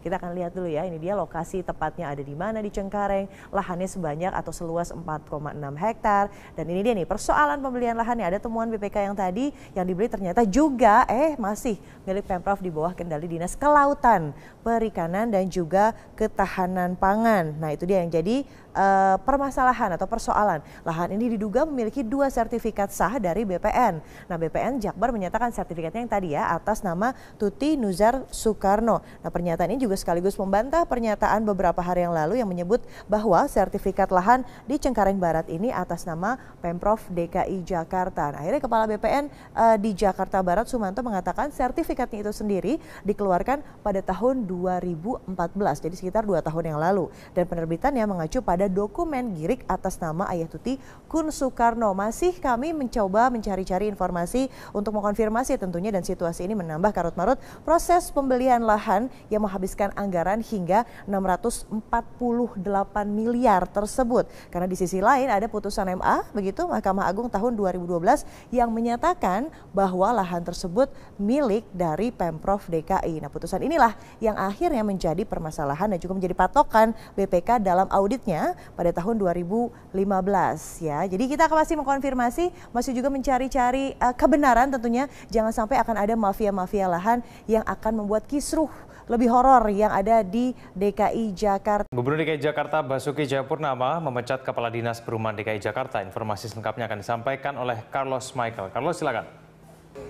Kita akan lihat dulu ya, ini dia lokasi tepatnya ada di mana di Cengkareng, lahannya sebanyak atau seluas 4,6 hektar. Dan ini dia nih persoalan pembelian lahannya, ada temuan BPK yang tadi yang dibeli ternyata juga masih milik Pemprov di bawah kendali Dinas Kelautan, Perikanan dan juga Ketahanan Pangan. Nah itu dia yang jadi permasalahan atau persoalan. Lahan ini diduga memiliki 2 sertifikat sah dari BPN. Nah BPN Jakbar menyatakan sertifikatnya yang tadi ya atas nama Tuti Nuzar Soekarno. Nah pernyataan ini juga sekaligus membantah pernyataan beberapa hari yang lalu yang menyebut bahwa sertifikat lahan di Cengkareng Barat ini atas nama Pemprov DKI Jakarta. Nah, akhirnya Kepala BPN di Jakarta Barat Sumanto mengatakan sertifikatnya itu sendiri dikeluarkan pada tahun 2014, jadi sekitar 2 tahun yang lalu. Dan penerbitannya mengacu pada dokumen girik atas nama Ayah Tuti Kun Soekarno. Masih kami mencoba mencari-cari informasi untuk mengkonfirmasi tentunya, dan situasi ini menambah karut-marut proses pembelian lahan yang menghabiskan anggaran hingga 648 miliar tersebut. Karena di sisi lain ada putusan MA, begitu Mahkamah Agung tahun 2012 yang menyatakan bahwa lahan tersebut milik dari Pemprov DKI. Nah putusan inilah yang akhirnya menjadi permasalahan dan juga menjadi patokan BPK dalam auditnya pada tahun 2015 ya. Jadi kita masih mengkonfirmasi, masih juga mencari-cari kebenaran tentunya, jangan sampai akan ada mafia-mafia lahan yang akan membuat kisruh lebih horor yang ada di DKI Jakarta. Gubernur DKI Jakarta Basuki Cahayapurnama memecat Kepala Dinas Perumahan DKI Jakarta. Informasi selengkapnya akan disampaikan oleh Carlos Michael. Carlos, silakan.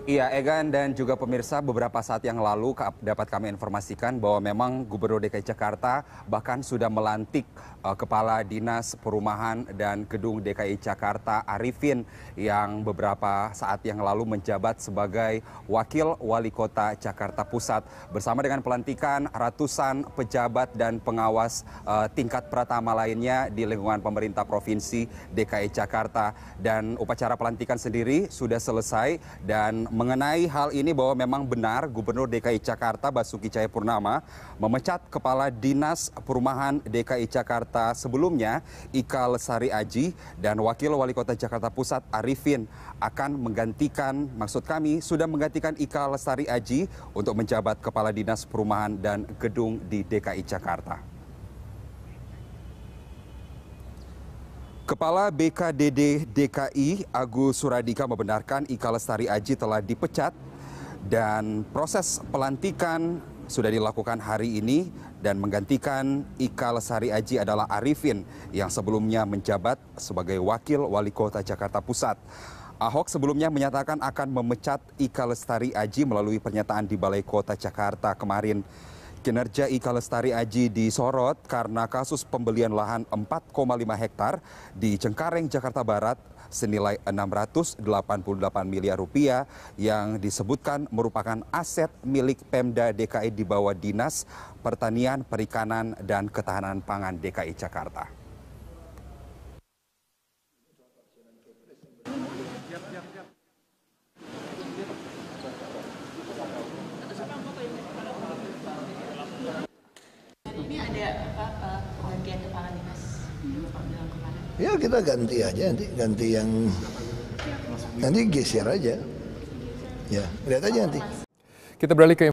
Iya, Egan dan juga pemirsa, beberapa saat yang lalu dapat kami informasikan bahwa memang Gubernur DKI Jakarta bahkan sudah melantik Kepala Dinas Perumahan dan Gedung DKI Jakarta Arifin yang beberapa saat yang lalu menjabat sebagai Wakil Wali Kota Jakarta Pusat. Bersama dengan pelantikan ratusan pejabat dan pengawas tingkat pertama lainnya di lingkungan pemerintah Provinsi DKI Jakarta. Dan upacara pelantikan sendiri sudah selesai, dan mengenai hal ini bahwa memang benar Gubernur DKI Jakarta Basuki Cahayapurnama memecat Kepala Dinas Perumahan DKI Jakarta sebelumnya Ika Lestari Aji, dan Wakil Wali Kota Jakarta Pusat Arifin akan menggantikan, maksud kami sudah menggantikan Ika Lestari Aji untuk menjabat Kepala Dinas Perumahan dan Gedung di DKI Jakarta. Kepala BKDD DKI Agus Suradika membenarkan Ika Lestari Aji telah dipecat dan proses pelantikan sudah dilakukan hari ini, dan menggantikan Ika Lestari Aji adalah Arifin yang sebelumnya menjabat sebagai Wakil Wali Kota Jakarta Pusat. Ahok sebelumnya menyatakan akan memecat Ika Lestari Aji melalui pernyataan di Balai Kota Jakarta kemarin. Kinerja Ika Lestari Aji disorot karena kasus pembelian lahan 4,5 hektar di Cengkareng, Jakarta Barat senilai 688 miliar rupiah yang disebutkan merupakan aset milik Pemda DKI di bawah Dinas Pertanian, Perikanan, dan Ketahanan Pangan DKI Jakarta. Ini ada penggantian kepala dinas bilang kemarin. Ya kita ganti aja, ganti yang nanti geser aja. Ya, lihat aja nanti. Kita beralih ke